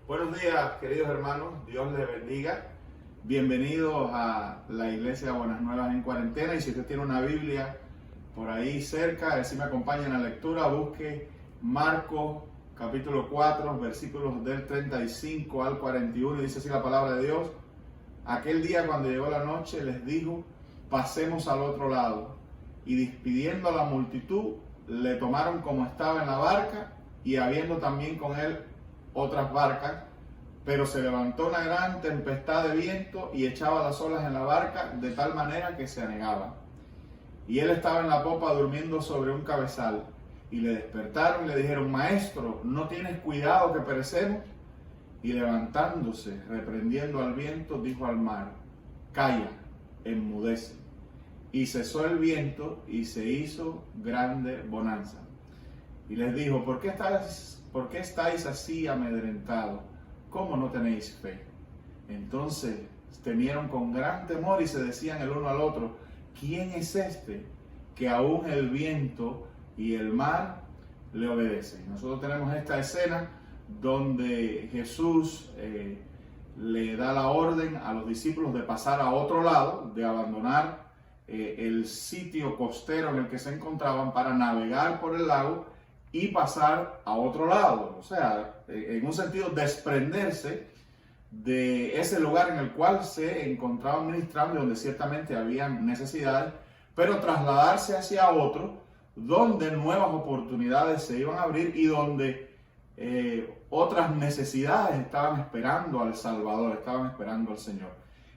Buenos días, queridos hermanos, Dios les bendiga. Bienvenidos a la Iglesia Buenas Nuevas en Cuarentena. Y si usted tiene una Biblia por ahí cerca, a ver si me acompaña en la lectura, busque Marcos capítulo 4, versículos del 35 al 41, y dice así la palabra de Dios. Aquel día, cuando llegó la noche, les dijo: pasemos al otro lado. Y despidiendo a la multitud, le tomaron como estaba en la barca, y habiendo también con él otras barcas, pero se levantó una gran tempestad de viento y echaba las olas en la barca de tal manera que se anegaba. Y él estaba en la popa durmiendo sobre un cabezal. Y le despertaron y le dijeron: Maestro, ¿no tienes cuidado que perecemos? Y levantándose, reprendiendo al viento, dijo al mar: Calla, enmudece. Y cesó el viento y se hizo grande bonanza. Y les dijo: ¿Por qué estáis así amedrentados? ¿Cómo no tenéis fe? Entonces temieron con gran temor y se decían el uno al otro: ¿Quién es este que aún el viento y el mar le obedecen? Nosotros tenemos esta escena donde Jesús le da la orden a los discípulos de pasar a otro lado, de abandonar el sitio costero en el que se encontraban para navegar por el lago y pasar a otro lado. O sea, en un sentido, desprenderse de ese lugar en el cual se encontraban ministrando y donde ciertamente había necesidades, pero trasladarse hacia otro donde nuevas oportunidades se iban a abrir y donde otras necesidades estaban esperando al Salvador, estaban esperando al Señor.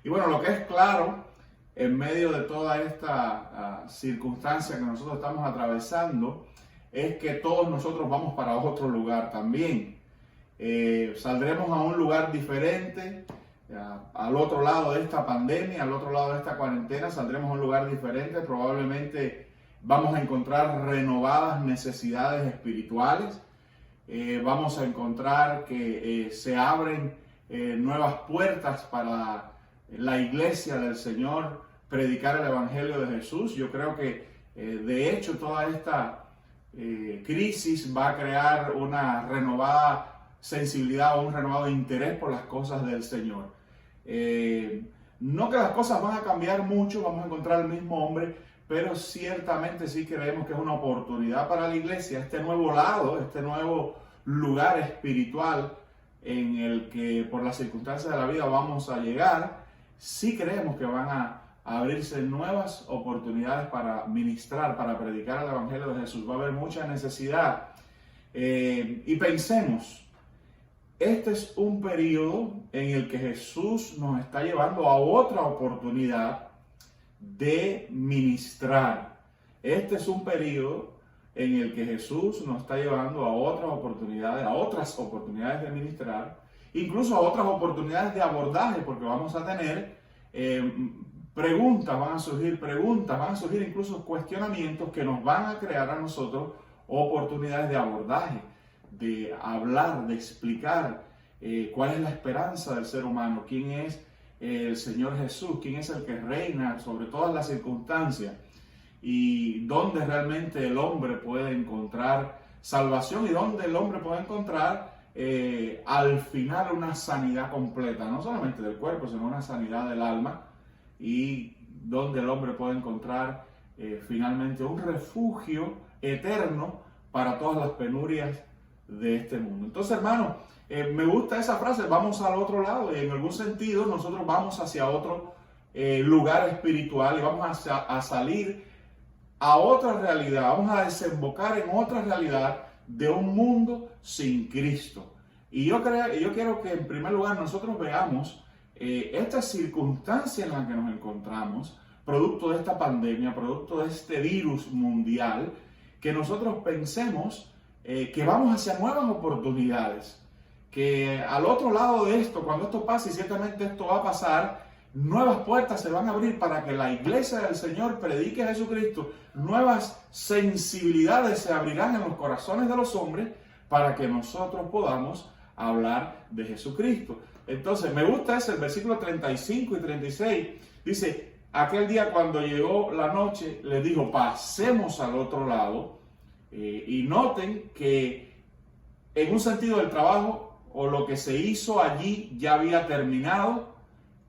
Y bueno, lo que es claro en medio de toda esta circunstancia que nosotros estamos atravesando es que todos nosotros vamos para otro lugar también. Saldremos a un lugar diferente, al otro lado de esta pandemia, al otro lado de esta cuarentena, saldremos a un lugar diferente. Probablemente vamos a encontrar renovadas necesidades espirituales. Vamos a encontrar que se abren nuevas puertas para la iglesia del Señor, predicar el Evangelio de Jesús. Yo creo que de hecho toda esta crisis va a crear una renovada sensibilidad o un renovado interés por las cosas del Señor. No que las cosas van a cambiar mucho, vamos a encontrar el mismo hombre, pero ciertamente sí creemos que es una oportunidad para la iglesia, este nuevo lado, este nuevo lugar espiritual en el que por las circunstancias de la vida vamos a llegar. Sí creemos que van a abrirse nuevas oportunidades para ministrar, para predicar el Evangelio de Jesús. Va a haber mucha necesidad. Y pensemos, este es un periodo en el que Jesús nos está llevando a otra oportunidad de ministrar. Este es un periodo en el que Jesús nos está llevando a otras oportunidades de ministrar, incluso a otras oportunidades de abordaje, porque vamos a tener van a surgir incluso cuestionamientos que nos van a crear a nosotros oportunidades de abordaje, de hablar, de explicar cuál es la esperanza del ser humano, quién es el Señor Jesús, quién es el que reina sobre todas las circunstancias y dónde realmente el hombre puede encontrar salvación y dónde el hombre puede encontrar al final una sanidad completa, no solamente del cuerpo, sino una sanidad del alma, y donde el hombre puede encontrar finalmente un refugio eterno para todas las penurias de este mundo. Entonces, hermano, me gusta esa frase: vamos al otro lado, y en algún sentido nosotros vamos hacia otro lugar espiritual y vamos a salir a otra realidad, vamos a desembocar en otra realidad de un mundo sin Cristo. Y yo quiero que en primer lugar nosotros veamos esta circunstancia en la que nos encontramos, producto de esta pandemia, producto de este virus mundial, que nosotros pensemos que vamos hacia nuevas oportunidades, que al otro lado de esto, cuando esto pase, y ciertamente esto va a pasar, nuevas puertas se van a abrir para que la iglesia del Señor predique a Jesucristo. Nuevas sensibilidades se abrirán en los corazones de los hombres para que nosotros podamos hablar de Jesucristo. Entonces, me gusta ese, el versículo 35 y 36. Dice: aquel día, cuando llegó la noche, les dijo: pasemos al otro lado. Y noten que en un sentido del trabajo o lo que se hizo allí ya había terminado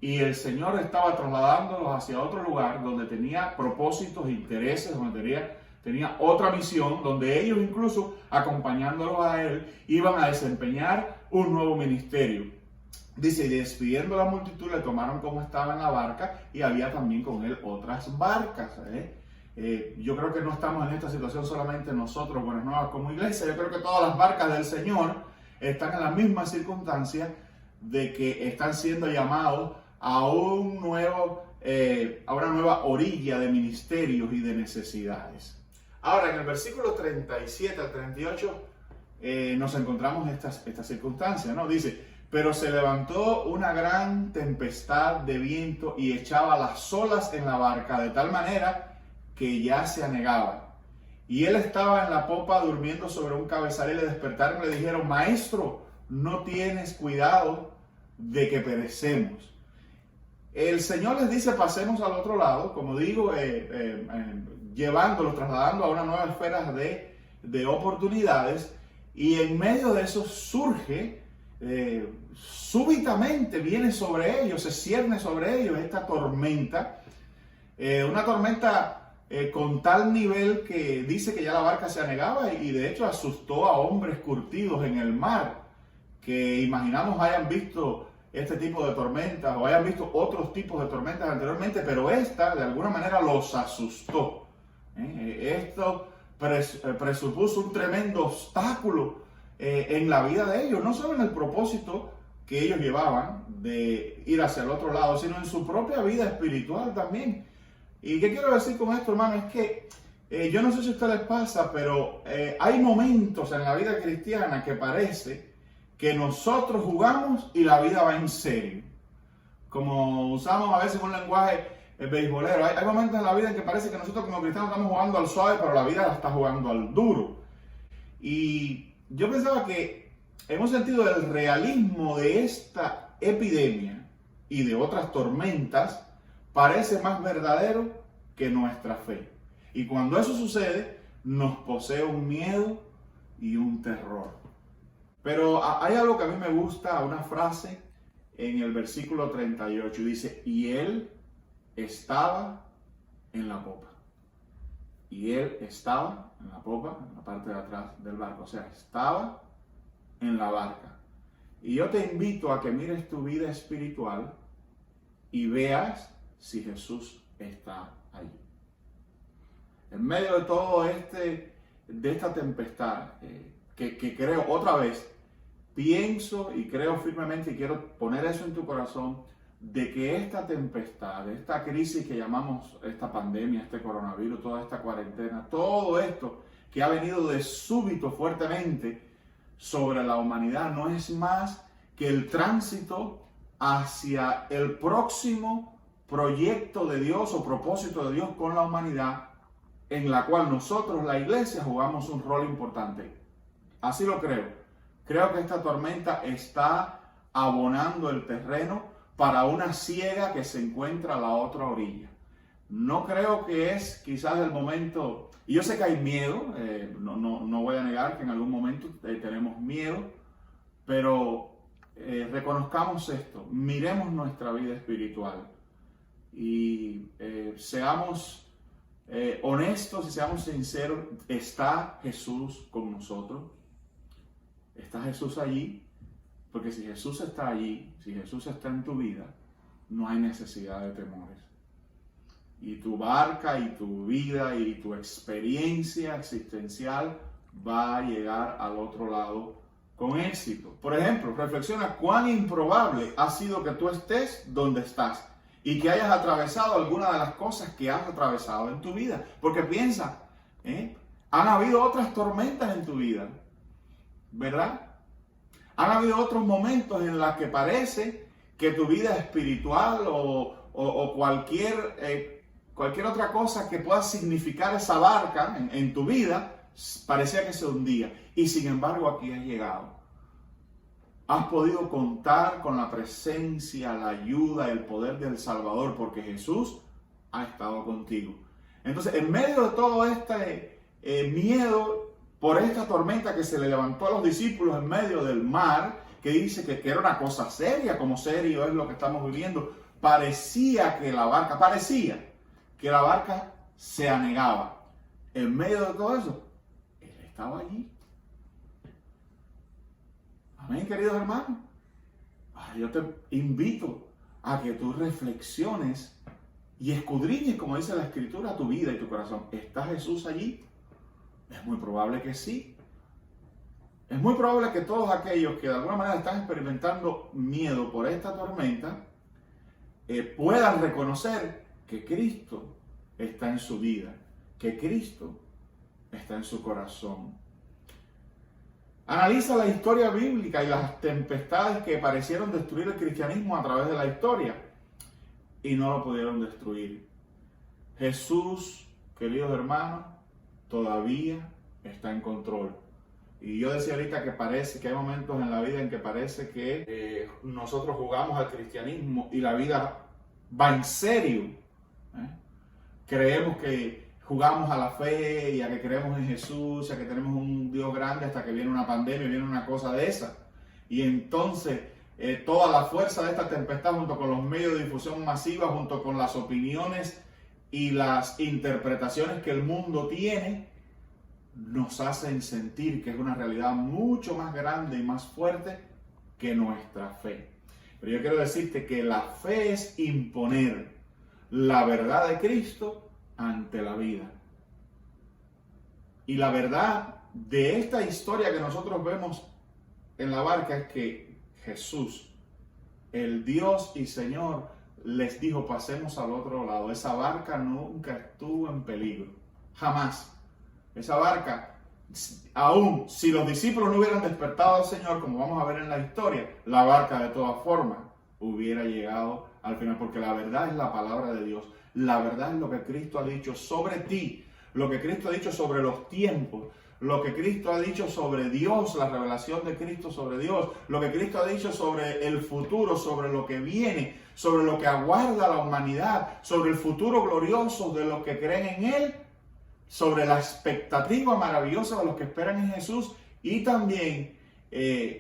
y el Señor estaba trasladándolos hacia otro lugar donde tenía propósitos, intereses, donde tenía otra misión, donde ellos incluso acompañándolos a Él iban a desempeñar un nuevo ministerio. Dice, y despidiendo a la multitud le tomaron como estaba en la barca y había también con Él otras barcas. Yo creo que no estamos en esta situación solamente nosotros, Buenas Nuevas como iglesia. Yo creo que todas las barcas del Señor están en la misma circunstancia de que están siendo llamados a una nueva orilla de ministerios y de necesidades. Ahora, en el versículo 37 al 38 nos encontramos esta circunstancia, ¿no? Dice, pero se levantó una gran tempestad de viento y echaba las olas en la barca de tal manera que ya se anegaba. Y él estaba en la popa durmiendo sobre un cabezal y le despertaron y le dijeron, Maestro, ¿no tienes cuidado de que perecemos? El Señor les dice, pasemos al otro lado, como digo, llevándolos, trasladando a una nueva esfera de oportunidades, y en medio de eso surge, súbitamente viene sobre ellos, se cierne sobre ellos esta tormenta, una tormenta con tal nivel que dice que ya la barca se anegaba y de hecho asustó a hombres curtidos en el mar, que imaginamos hayan visto este tipo de tormentas o hayan visto otros tipos de tormentas anteriormente, pero esta de alguna manera los asustó. Esto presupuso un tremendo obstáculo en la vida de ellos, no solo en el propósito que ellos llevaban de ir hacia el otro lado, sino en su propia vida espiritual también. ¿Y qué quiero decir con esto, hermano? Es que yo no sé si a ustedes les pasa, pero hay momentos en la vida cristiana que parece que nosotros jugamos y la vida va en serio. Como usamos a veces un lenguaje beisbolero, hay momentos en la vida en que parece que nosotros como cristianos estamos jugando al suave, pero la vida la está jugando al duro. Y yo pensaba que en un sentido del realismo de esta epidemia y de otras tormentas, parece más verdadero que nuestra fe. Y cuando eso sucede, nos posee un miedo y un terror. Pero hay algo que a mí me gusta, una frase en el versículo 38, dice, y él estaba en la popa. Y él estaba en la popa, en la parte de atrás del barco, o sea, estaba en la barca. Y yo te invito a que mires tu vida espiritual y veas si Jesús está allí. En medio de todo de esta tempestad, que creo otra vez, pienso y creo firmemente y quiero poner eso en tu corazón, de que esta tempestad, esta crisis que llamamos esta pandemia, este coronavirus, toda esta cuarentena, todo esto que ha venido de súbito fuertemente sobre la humanidad, no es más que el tránsito hacia el próximo proyecto de Dios o propósito de Dios con la humanidad, en la cual nosotros, la iglesia, jugamos un rol importante. Así lo creo. Creo que esta tormenta está abonando el terreno para una siega que se encuentra a la otra orilla. No creo que es quizás el momento, y yo sé que hay miedo, no voy a negar que en algún momento tenemos miedo, pero reconozcamos esto, miremos nuestra vida espiritual y seamos honestos y seamos sinceros. ¿Está Jesús con nosotros? ¿Está Jesús allí? Porque si Jesús está allí, si Jesús está en tu vida, no hay necesidad de temores. Y tu barca y tu vida y tu experiencia existencial va a llegar al otro lado con éxito. Por ejemplo, reflexiona cuán improbable ha sido que tú estés donde estás y que hayas atravesado alguna de las cosas que has atravesado en tu vida. Porque piensa, han habido otras tormentas en tu vida, ¿verdad? Han habido otros momentos en los que parece que tu vida espiritual o cualquier otra cosa que pueda significar esa barca en tu vida parecía que se hundía. Y sin embargo aquí has llegado. Has podido contar con la presencia, la ayuda, el poder del Salvador, porque Jesús ha estado contigo. Entonces, en medio de todo este miedo por esta tormenta que se le levantó a los discípulos en medio del mar, que dice que era una cosa seria, como serio es lo que estamos viviendo. Parecía que la barca se anegaba. En medio de todo eso, Él estaba allí. Amén, queridos hermanos. Yo te invito a que tú reflexiones y escudriñes, como dice la Escritura, tu vida y tu corazón. ¿Está Jesús allí? Es muy probable que sí. Es muy probable que todos aquellos que de alguna manera están experimentando miedo por esta tormenta puedan reconocer que Cristo está en su vida, que Cristo está en su corazón. Analiza la historia bíblica y las tempestades que parecieron destruir el cristianismo a través de la historia y no lo pudieron destruir. Jesús, queridos hermanos, todavía está en control. Y yo decía ahorita que parece que hay momentos en la vida en que parece que nosotros jugamos al cristianismo y la vida va en serio. Creemos que jugamos a la fe y a que creemos en Jesús, y a que tenemos un Dios grande hasta que viene una pandemia, viene una cosa de esa. Y entonces toda la fuerza de esta tempestad, junto con los medios de difusión masiva, junto con las opiniones y las interpretaciones que el mundo tiene, nos hacen sentir que es una realidad mucho más grande y más fuerte que nuestra fe. Pero yo quiero decirte que la fe es imponer la verdad de Cristo ante la vida. Y la verdad de esta historia que nosotros vemos en la barca es que Jesús, el Dios y Señor, les dijo: pasemos al otro lado. Esa barca nunca estuvo en peligro, jamás. Esa barca, aún si los discípulos no hubieran despertado al Señor, como vamos a ver en la historia, la barca de todas formas hubiera llegado al final, porque la verdad es la palabra de Dios. La verdad es lo que Cristo ha dicho sobre ti, lo que Cristo ha dicho sobre los tiempos, lo que Cristo ha dicho sobre Dios, la revelación de Cristo sobre Dios, lo que Cristo ha dicho sobre el futuro, sobre lo que viene, sobre lo que aguarda la humanidad, sobre el futuro glorioso de los que creen en Él, sobre la expectativa maravillosa de los que esperan en Jesús, y también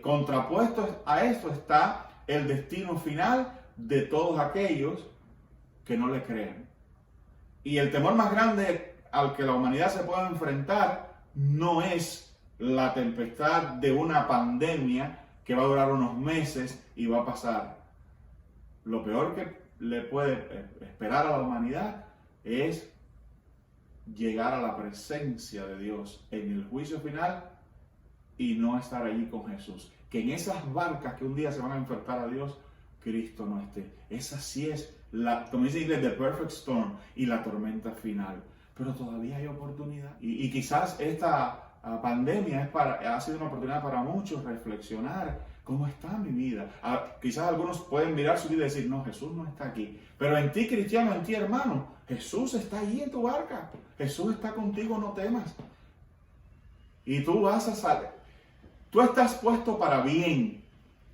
contrapuesto a esto está el destino final de todos aquellos que no le creen. Y el temor más grande al que la humanidad se puede enfrentar no es la tempestad de una pandemia que va a durar unos meses y va a pasar. Lo peor que le puede esperar a la humanidad es llegar a la presencia de Dios en el juicio final y no estar allí con Jesús. Que en esas barcas que un día se van a enfrentar a Dios, Cristo no esté. Esa sí es, como dice en inglés, the perfect storm y la tormenta final. Pero todavía hay oportunidad. Y quizás esta pandemia ha sido una oportunidad para muchos reflexionar cómo está mi vida. Quizás algunos pueden mirar su vida y decir: no, Jesús no está aquí. Pero en ti, cristiano, en ti, hermano, Jesús está allí en tu barca. Jesús está contigo, no temas. Y tú vas a salir. Tú estás puesto para bien,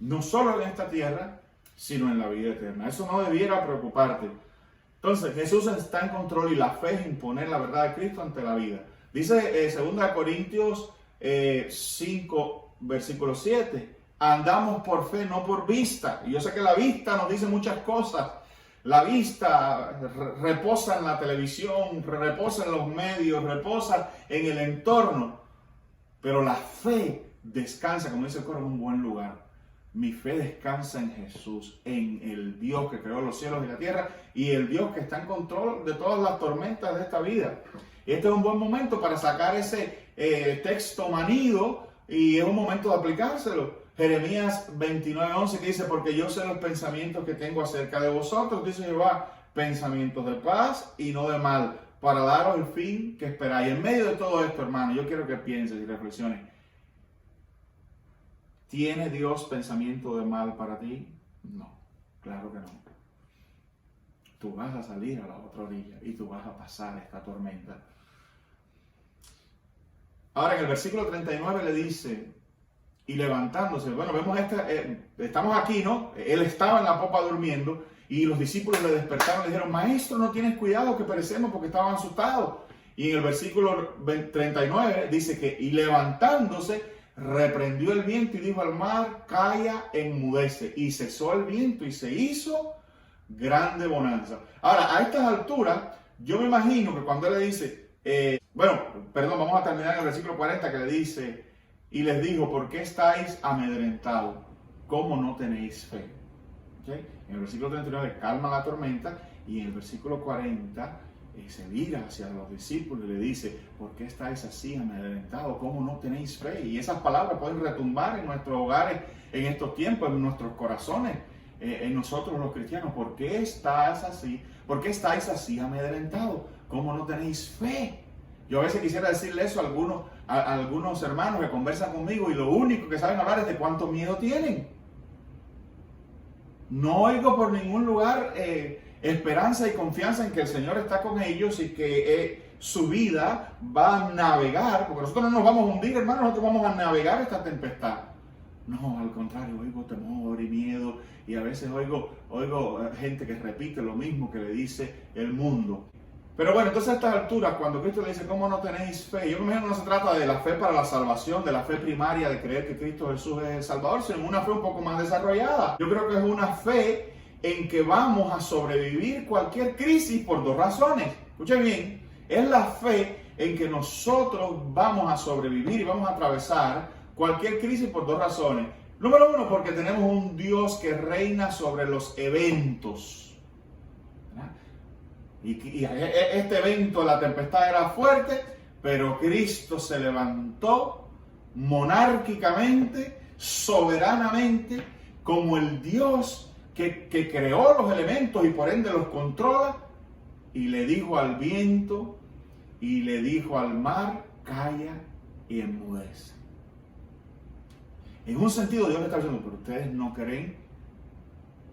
no solo en esta tierra, sino en la vida eterna. Eso no debiera preocuparte. Entonces, Jesús está en control y la fe es imponer la verdad de Cristo ante la vida. Dice 2 Corintios 5, versículo 7. Andamos por fe, no por vista. Y yo sé que la vista nos dice muchas cosas. La vista reposa en la televisión, reposa en los medios, reposa en el entorno. Pero la fe descansa, como dice el coro, en un buen lugar. Mi fe descansa en Jesús, en el Dios que creó los cielos y la tierra y el Dios que está en control de todas las tormentas de esta vida. Este es un buen momento para sacar ese texto manido y es un momento de aplicárselo. Jeremías 29:11 que dice: porque yo sé los pensamientos que tengo acerca de vosotros, dice Jehová, pensamientos de paz y no de mal, para daros el fin que esperáis. En medio de todo esto, hermano, yo quiero que pienses y reflexiones. ¿Tiene Dios pensamiento de mal para ti? No, claro que no. Tú vas a salir a la otra orilla y tú vas a pasar esta tormenta. Ahora en el versículo 39 le dice: y levantándose, bueno, vemos estamos aquí, ¿no? Él estaba en la popa durmiendo y los discípulos le despertaron y le dijeron: maestro, no tienes cuidado que perecemos, porque estaban asustados. Y en el versículo 39 dice que, y levantándose, reprendió el viento y dijo al mar, calla, enmudece. Y cesó el viento y se hizo grande bonanza. Ahora, a estas alturas, yo me imagino que cuando él le dice, vamos a terminar en el versículo 40 que le dice, y les dijo, ¿por qué estáis amedrentados? ¿Cómo no tenéis fe? ¿Okay? En el versículo 39 calma la tormenta y en el versículo 40 se vira hacia los discípulos y le dice, ¿por qué estáis así amedrentados? ¿Cómo no tenéis fe? Y esas palabras pueden retumbar en nuestros hogares en estos tiempos, en nuestros corazones, en nosotros los cristianos. ¿Por qué estás así? ¿Por qué estáis así amedrentados? ¿Cómo no tenéis fe? Yo a veces quisiera decirle eso a algunos hermanos que conversan conmigo y lo único que saben hablar es de cuánto miedo tienen. No oigo por ningún lugar esperanza y confianza en que el Señor está con ellos y que su vida va a navegar, porque nosotros no nos vamos a hundir, hermanos, nosotros vamos a navegar esta tempestad. No, al contrario, oigo temor y miedo y a veces oigo gente que repite lo mismo que le dice el mundo. Pero bueno, entonces a estas alturas, cuando Cristo le dice, ¿cómo no tenéis fe? Yo me imagino que no se trata de la fe para la salvación, de la fe primaria, de creer que Cristo Jesús es el Salvador, sino una fe un poco más desarrollada. Yo creo que es una fe en que vamos a sobrevivir cualquier crisis por dos razones. Escuchen bien, es la fe en que nosotros vamos a sobrevivir y vamos a atravesar cualquier crisis por dos razones. Número uno, porque tenemos un Dios que reina sobre los eventos. Y este evento, la tempestad era fuerte, pero Cristo se levantó monárquicamente, soberanamente, como el Dios que creó los elementos y por ende los controla, y le dijo al viento y le dijo al mar, calla y enmudece. En un sentido Dios le está diciendo, pero ustedes no creen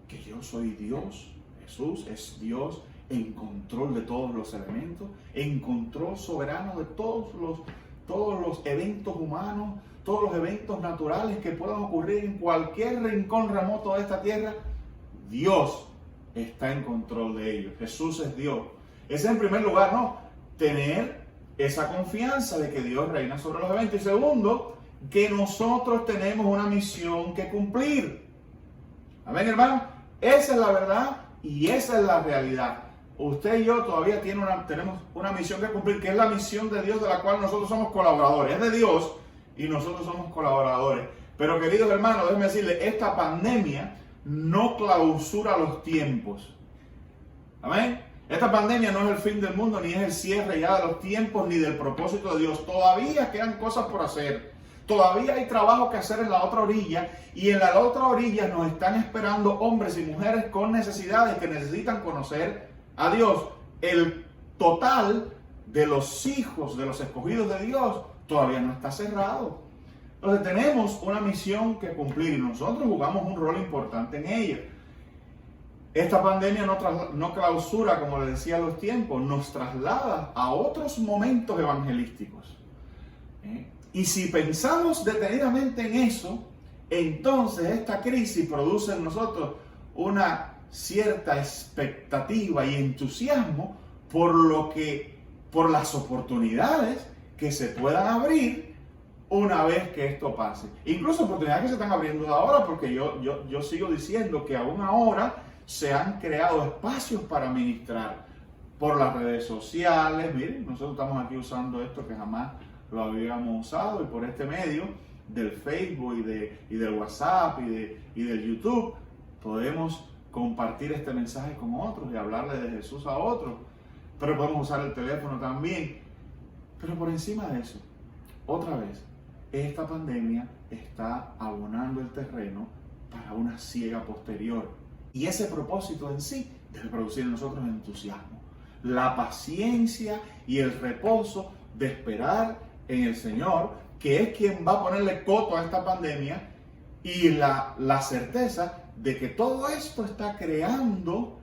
que yo soy Dios. Jesús es Dios en control de todos los elementos, en control soberano de todos los eventos humanos, todos los eventos naturales que puedan ocurrir en cualquier rincón remoto de esta tierra. Dios está en control de ellos. Jesús es Dios. Ese es en primer lugar, ¿no? Tener esa confianza de que Dios reina sobre los eventos. Y segundo, que nosotros tenemos una misión que cumplir. Amén, hermano. Esa es la verdad y esa es la realidad. Usted y yo todavía tenemos una misión que cumplir, que es la misión de Dios, de la cual nosotros somos colaboradores. Es de Dios y nosotros somos colaboradores. Pero queridos hermanos, déjenme decirles, esta pandemia no clausura los tiempos. Amén. Esta pandemia no es el fin del mundo, ni es el cierre ya de los tiempos, ni del propósito de Dios. Todavía quedan cosas por hacer. Todavía hay trabajo que hacer en la otra orilla, y en la otra orilla nos están esperando hombres y mujeres con necesidades que necesitan conocer a Dios. El total de los hijos, de los escogidos de Dios, todavía no está cerrado. Entonces tenemos una misión que cumplir y nosotros jugamos un rol importante en ella. Esta pandemia no clausura, como les decía, los tiempos, nos traslada a otros momentos evangelísticos. Y si pensamos detenidamente en eso, entonces esta crisis produce en nosotros una cierta expectativa y entusiasmo por las oportunidades que se puedan abrir una vez que esto pase. Incluso oportunidades que se están abriendo de ahora, porque yo sigo diciendo que aún ahora se han creado espacios para ministrar por las redes sociales. Miren, nosotros estamos aquí usando esto que jamás lo habíamos usado, y por este medio del Facebook y del WhatsApp y del YouTube podemos compartir este mensaje con otros y hablarle de Jesús a otros. Pero podemos usar el teléfono también. Pero por encima de eso, otra vez, esta pandemia está abonando el terreno para una siega posterior. Y ese propósito en sí debe producir en nosotros entusiasmo, la paciencia y el reposo de esperar en el Señor, que es quien va a ponerle coto a esta pandemia, y la certeza de que todo esto está creando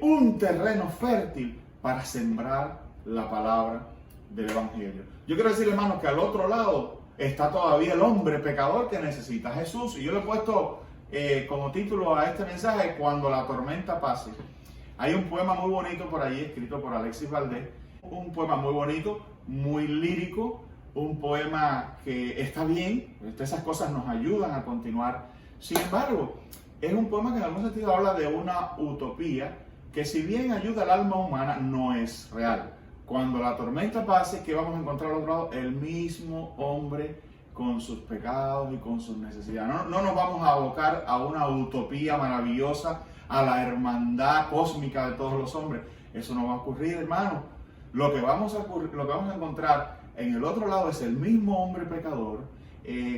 un terreno fértil para sembrar la palabra del Evangelio. Yo quiero decir, hermanos, que al otro lado está todavía el hombre pecador que necesita a Jesús. Y yo le he puesto como título a este mensaje, Cuando la tormenta pase. Hay un poema muy bonito por allí, escrito por Alexis Valdés. Un poema muy bonito, muy lírico, un poema que está bien, esas cosas nos ayudan a continuar. Sin embargo, es un poema que en algún sentido habla de una utopía que, si bien ayuda al alma humana, no es real. Cuando la tormenta pase, ¿qué vamos a encontrar al otro lado? El mismo hombre con sus pecados y con sus necesidades. No nos vamos a abocar a una utopía maravillosa, a la hermandad cósmica de todos los hombres. Eso no va a ocurrir, hermano. Lo que vamos a encontrar en el otro lado es el mismo hombre pecador.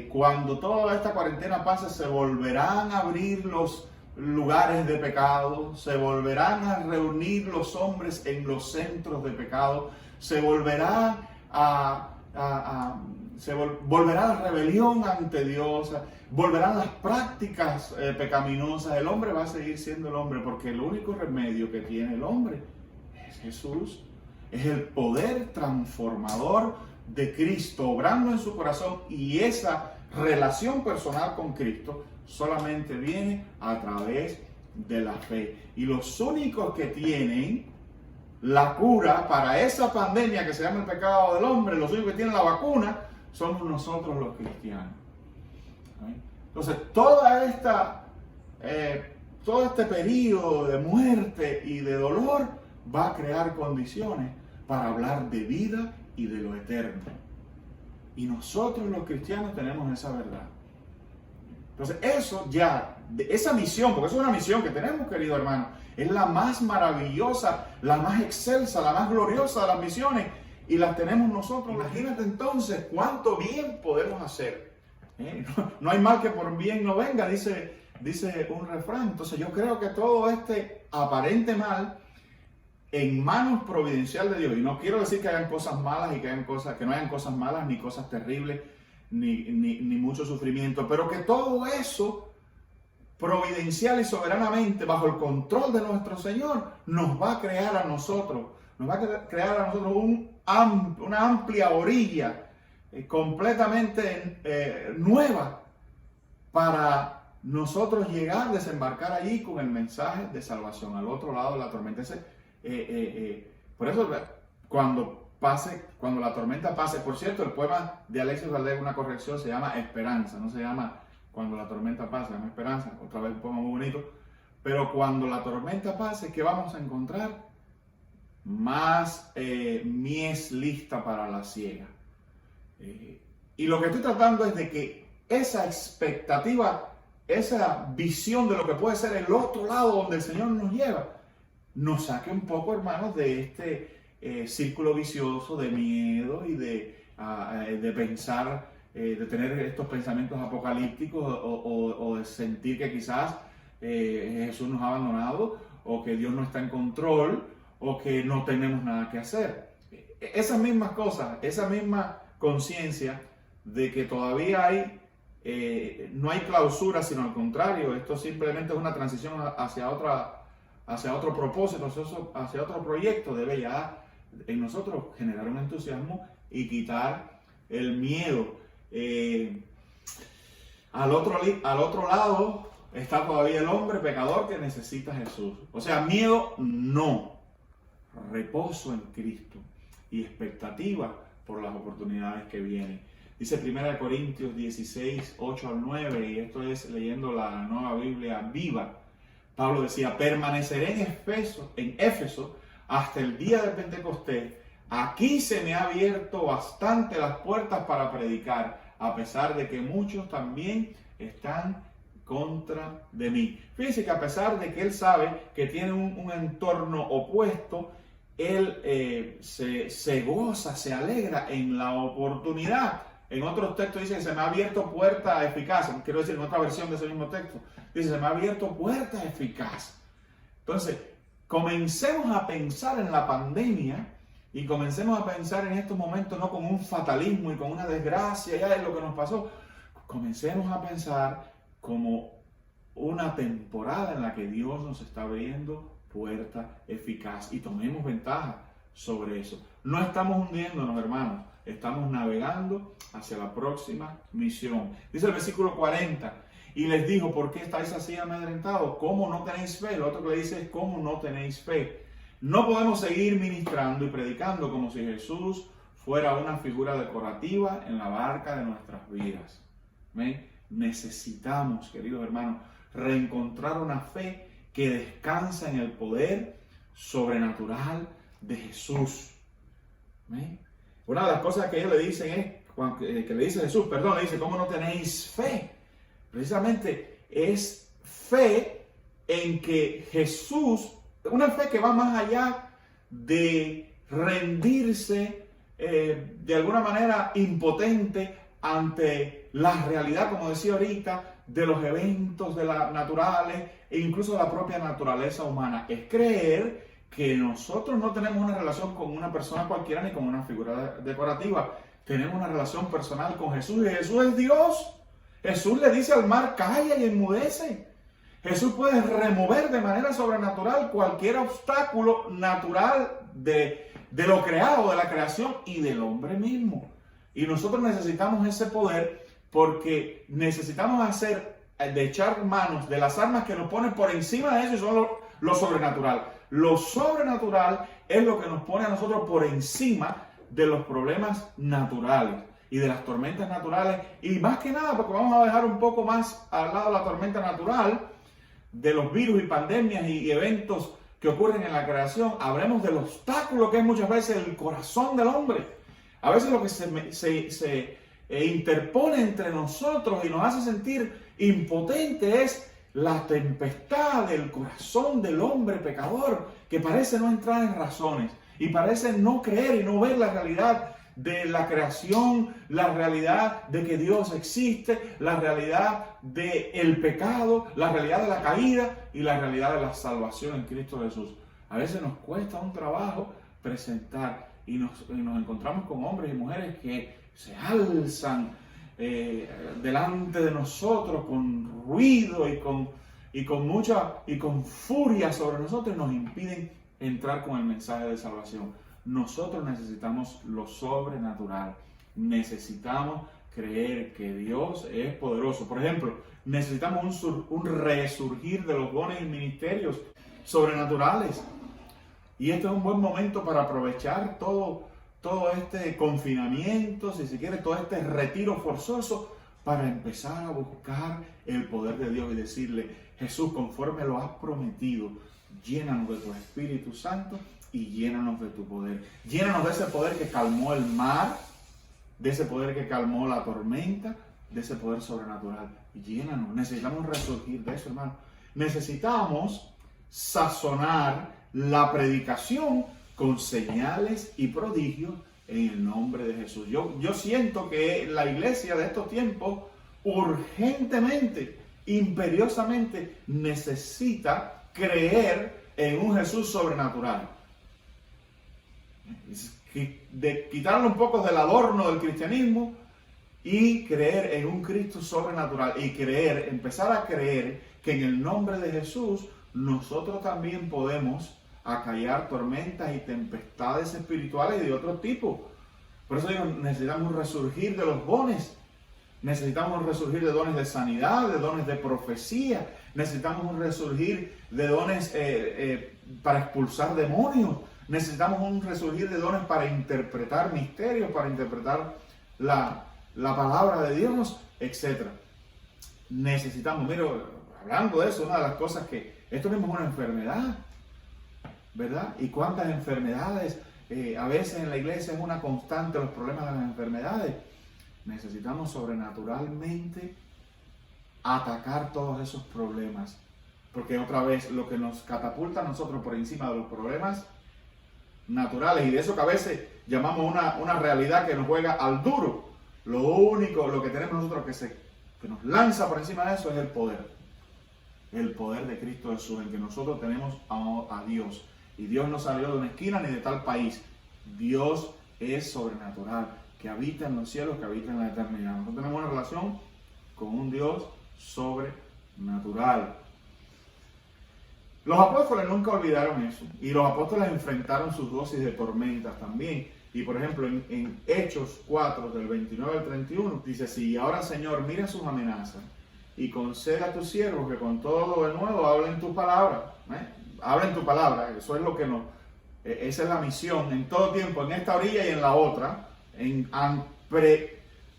Cuando toda esta cuarentena pase, se volverán a abrir los lugares de pecado, se volverán a reunir los hombres en los centros de pecado, se volverá volverá la rebelión ante Dios, volverán las prácticas pecaminosas. El hombre va a seguir siendo el hombre, porque el único remedio que tiene el hombre es Jesús. Es el poder transformador de Cristo obrando en su corazón, y esa relación personal con Cristo solamente viene a través de la fe. Y los únicos que tienen la cura para esa pandemia que se llama el pecado del hombre, los únicos que tienen la vacuna, somos nosotros los cristianos. Entonces, todo este periodo de muerte y de dolor va a crear condiciones para hablar de vida y de lo eterno. Y nosotros los cristianos tenemos esa verdad. Entonces, esa misión, porque eso es una misión que tenemos, querido hermano, es la más maravillosa, la más excelsa, la más gloriosa de las misiones, y las tenemos nosotros. Imagínate entonces cuánto bien podemos hacer. No hay mal que por bien no venga, dice un refrán. Entonces yo creo que todo este aparente mal, en manos providencial de Dios, y no quiero decir que hayan cosas malas y que no hayan cosas malas, ni cosas terribles, ni mucho sufrimiento, pero que todo eso providencial y soberanamente, bajo el control de nuestro Señor, nos va a crear a nosotros una amplia orilla completamente nueva para nosotros llegar, desembarcar allí con el mensaje de salvación al otro lado de la tormenta. Por eso, cuando la tormenta pase, por cierto, el poema de Alexis Valdés, una corrección, se llama Esperanza, no se llama Cuando la tormenta pase, se llama Esperanza, otra vez un poema muy bonito. Pero cuando la tormenta pase, ¿qué vamos a encontrar? Más mies lista para la siega. Y lo que estoy tratando es de que esa expectativa, esa visión de lo que puede ser el otro lado donde el Señor nos lleva, nos saque un poco, hermanos, de este círculo vicioso de miedo y de pensar, de tener estos pensamientos apocalípticos o de sentir que quizás Jesús nos ha abandonado, o que Dios no está en control, o que no tenemos nada que hacer. Esas mismas cosas, esa misma conciencia de que todavía no hay clausura, sino al contrario, esto simplemente es una transición hacia otro propósito, hacia otro proyecto, debe ya en nosotros generar un entusiasmo y quitar el miedo. Al otro lado está todavía el hombre pecador que necesita a Jesús. O sea, miedo no, reposo en Cristo y expectativa por las oportunidades que vienen. Dice 1 Corintios 16, 8 al 9, y esto es leyendo la Nueva Biblia Viva. Pablo decía: permaneceré en Éfeso hasta el día de Pentecostés. Aquí se me ha abierto bastante las puertas para predicar, a pesar de que muchos también están contra de mí. Fíjense que a pesar de que él sabe que tiene un entorno opuesto, él se goza, se alegra en la oportunidad. En otros textos dice que se me ha abierto puerta eficaz. Quiero decir, en otra versión de ese mismo texto, dice: se me ha abierto puerta eficaz. Entonces, comencemos a pensar en la pandemia y comencemos a pensar en estos momentos no con un fatalismo y con una desgracia ya de lo que nos pasó. Comencemos a pensar como una temporada en la que Dios nos está abriendo puerta eficaz, y tomemos ventaja sobre eso. No estamos hundiéndonos, hermanos, estamos navegando hacia la próxima misión. Dice el versículo 40: y les dijo: ¿por qué estáis así amedrentados? ¿Cómo no tenéis fe? Lo otro que le dice es: ¿cómo no tenéis fe? No podemos seguir ministrando y predicando como si Jesús fuera una figura decorativa en la barca de nuestras vidas. ¿Ven? Necesitamos, queridos hermanos, reencontrar una fe que descansa en el poder sobrenatural de Jesús. ¿Ven? Una de las cosas que ellos le dicen es, que le dice Jesús, le dice, ¿cómo no tenéis fe? Precisamente es fe en que Jesús, una fe que va más allá de rendirse de alguna manera impotente ante la realidad, como decía ahorita, de los eventos naturales e incluso de la propia naturaleza humana. Es creer que nosotros no tenemos una relación con una persona cualquiera ni con una figura decorativa. Tenemos una relación personal con Jesús, y Jesús es Dios. Jesús le dice al mar, calla y enmudece. Jesús puede remover de manera sobrenatural cualquier obstáculo natural de lo creado, de la creación y del hombre mismo. Y nosotros necesitamos ese poder porque necesitamos de echar manos de las armas que nos ponen por encima de eso, y son lo sobrenatural. Lo sobrenatural es lo que nos pone a nosotros por encima de los problemas naturales y de las tormentas naturales, y más que nada, porque vamos a dejar un poco más al lado la tormenta natural, de los virus y pandemias y eventos que ocurren en la creación, hablemos del obstáculo que es muchas veces el corazón del hombre. A veces lo que se interpone entre nosotros y nos hace sentir impotente es la tempestad del corazón del hombre pecador, que parece no entrar en razones y parece no creer y no ver la realidad de la creación, la realidad de que Dios existe, la realidad del pecado, la realidad de la caída y la realidad de la salvación en Cristo Jesús. A veces nos cuesta un trabajo presentar y nos encontramos con hombres y mujeres que se alzan delante de nosotros con ruido y con furia sobre nosotros, y nos impiden entrar con el mensaje de salvación. Nosotros necesitamos lo sobrenatural. Necesitamos creer que Dios es poderoso. Por ejemplo, necesitamos un resurgir de los dones y ministerios sobrenaturales. Y este es un buen momento para aprovechar todo este confinamiento, si se quiere, todo este retiro forzoso, para empezar a buscar el poder de Dios y decirle, Jesús, conforme lo has prometido, llénanos de tu Espíritu Santo y llénanos de tu poder. Llénanos de ese poder que calmó el mar, de ese poder que calmó la tormenta, de ese poder sobrenatural. Llénanos. Necesitamos resurgir de eso, hermano. Necesitamos sazonar la predicación con señales y prodigios en el nombre de Jesús. Yo siento que la iglesia de estos tiempos urgentemente, imperiosamente necesita creer en un Jesús sobrenatural. De quitarle un poco del adorno del cristianismo y creer en un Cristo sobrenatural, y empezar a creer que en el nombre de Jesús nosotros también podemos acallar tormentas y tempestades espirituales y de otro tipo. Por eso digo, necesitamos resurgir de los dones. Necesitamos resurgir de dones de sanidad, de dones de profecía. Necesitamos un resurgir de dones para expulsar demonios. Necesitamos un resurgir de dones para interpretar misterios, para interpretar la palabra de Dios, etc. Necesitamos, mira, hablando de eso, una de las cosas que esto mismo es una enfermedad, ¿verdad? Y cuántas enfermedades, a veces en la iglesia es una constante los problemas de las enfermedades. Necesitamos sobrenaturalmente atacar todos esos problemas, porque otra vez lo que nos catapulta a nosotros por encima de los problemas naturales, y de eso que a veces llamamos una realidad que nos juega al duro, lo que tenemos nosotros que nos lanza por encima de eso es el poder de Cristo Jesús, en que nosotros tenemos a Dios. Y Dios no salió de una esquina ni de tal país. Dios es sobrenatural, que habita en los cielos, que habita en la eternidad. Nosotros tenemos una relación con un Dios sobrenatural. Los apóstoles nunca olvidaron eso, y los apóstoles enfrentaron sus dosis de tormentas también. Y por ejemplo, en Hechos 4, del 29 al 31, dice así: y ahora, Señor, mira sus amenazas y concede a tus siervos que con todo de nuevo hablen tu palabra. Hablen tu palabra, eso es lo que esa es la misión en todo tiempo, en esta orilla y en la otra,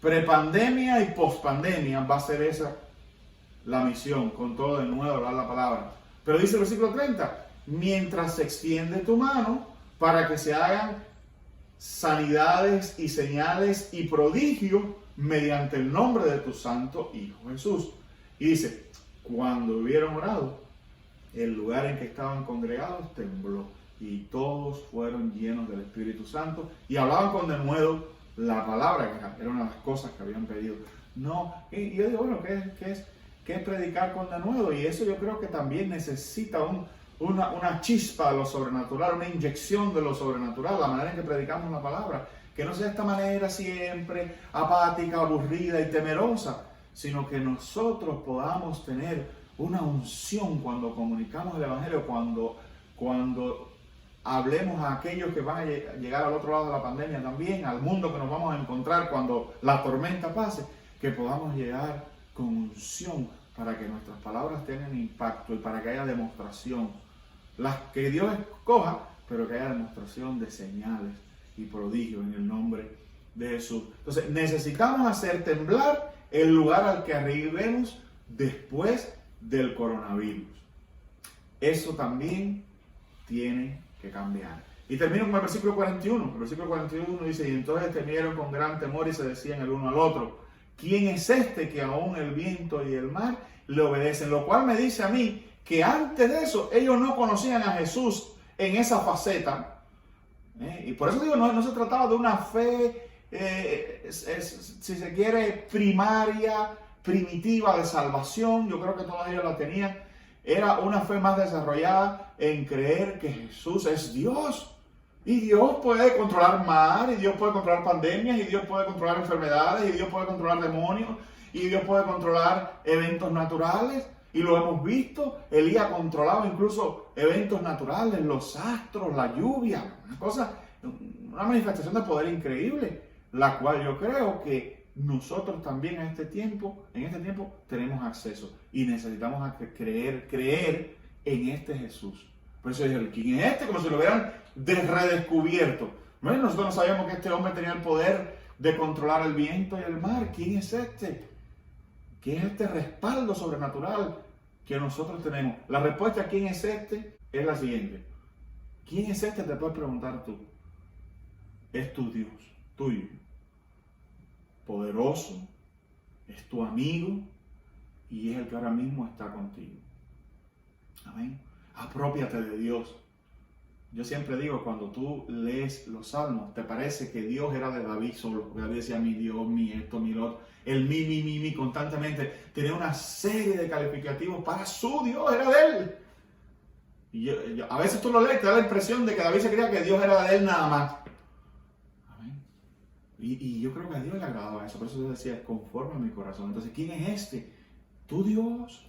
Prepandemia y pospandemia va a ser esa la misión, con todo de nuevo hablar la palabra. Pero dice el versículo 30, mientras se extiende tu mano para que se hagan sanidades y señales y prodigios mediante el nombre de tu santo Hijo Jesús. Y dice, cuando hubieron orado, el lugar en que estaban congregados tembló y todos fueron llenos del Espíritu Santo y hablaban con denuedo la palabra, que era una de las cosas que habían pedido. No, y yo digo, bueno, ¿qué es predicar con denuedo? Y eso yo creo que también necesita una chispa de lo sobrenatural, una inyección de lo sobrenatural, la manera en que predicamos la palabra. Que no sea de esta manera siempre apática, aburrida y temerosa, sino que nosotros podamos tener una unción cuando comunicamos el Evangelio, cuando hablemos a aquellos que van a llegar al otro lado de la pandemia también, al mundo que nos vamos a encontrar cuando la tormenta pase, que podamos llegar con unción para que nuestras palabras tengan impacto y para que haya demostración. Las que Dios escoja, pero que haya demostración de señales y prodigios en el nombre de Jesús. Entonces, necesitamos hacer temblar el lugar al que arribemos después del coronavirus. Eso también tiene que cambiar. Y termino con el versículo 41. El versículo 41 dice, y entonces temieron con gran temor y se decían el uno al otro, ¿quién es este que aún el viento y el mar le obedecen? Lo cual me dice a mí que antes de eso ellos no conocían a Jesús en esa faceta. Y por eso digo, no se trataba de una fe, si se quiere, primaria, primitiva de salvación. Yo creo que todos ellos la tenían. Era una fe más desarrollada en creer que Jesús es Dios. Y Dios puede controlar mar, y Dios puede controlar pandemias, y Dios puede controlar enfermedades, y Dios puede controlar demonios, y Dios puede controlar eventos naturales. Y lo hemos visto, Elías controlaba incluso eventos naturales, los astros, la lluvia, una manifestación de poder increíble, la cual yo creo que nosotros también en este tiempo tenemos acceso y necesitamos creer en este Jesús. Por eso dijeron, ¿quién es este? Como si lo hubieran redescubierto. Bueno, nosotros no sabíamos que este hombre tenía el poder de controlar el viento y el mar. ¿Quién es este? ¿Qué es este respaldo sobrenatural que nosotros tenemos? La respuesta a quién es este es la siguiente. ¿Quién es este? Te puedes preguntar tú. Es tu Dios, tuyo. Poderoso, es tu amigo y es el que ahora mismo está contigo. Amén. Aprópiate de Dios. Yo siempre digo, cuando tú lees los salmos, te parece que Dios era de David solo, porque David decía mi Dios, mi esto, mi lo otro. El mi constantemente tenía una serie de calificativos para su Dios, era de él. Y a veces tú lo lees, te da la impresión de que David se creía que Dios era de él nada más. Amén. Y yo creo que a Dios le agradaba eso, por eso yo decía, conforme a mi corazón. Entonces, ¿quién es este? Tu Dios.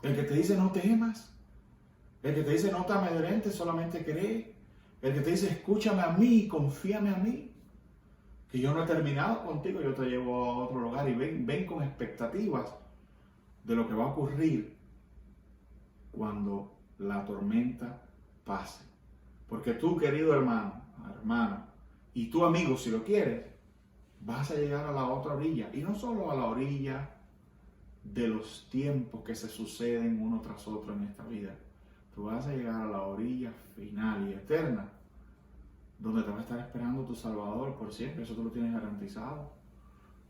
El que te dice no temas. El que te dice no te amedrentes, solamente cree. El que te dice escúchame a mí, confíame a mí. Que yo no he terminado contigo, yo te llevo a otro lugar y ven con expectativas de lo que va a ocurrir cuando la tormenta pase. Porque tú, querido hermano, hermana, y tu amigo, si lo quieres, vas a llegar a la otra orilla. Y no solo a la orilla de los tiempos que se suceden uno tras otro en esta vida. Tú vas a llegar a la orilla final y eterna, donde te va a estar esperando tu Salvador por siempre, eso tú lo tienes garantizado.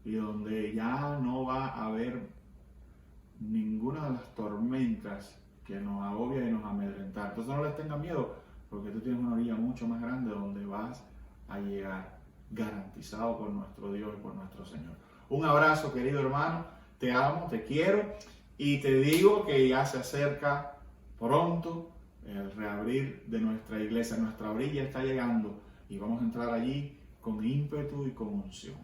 Y donde ya no va a haber ninguna de las tormentas que nos agobia y nos amedrenta. Entonces no les tengas miedo, porque tú tienes una orilla mucho más grande donde vas a llegar, garantizado por nuestro Dios y por nuestro Señor. Un abrazo, querido hermano, te amo, te quiero y te digo que ya se acerca pronto el reabrir de nuestra iglesia. Nuestra orilla está llegando y vamos a entrar allí con ímpetu y con unción.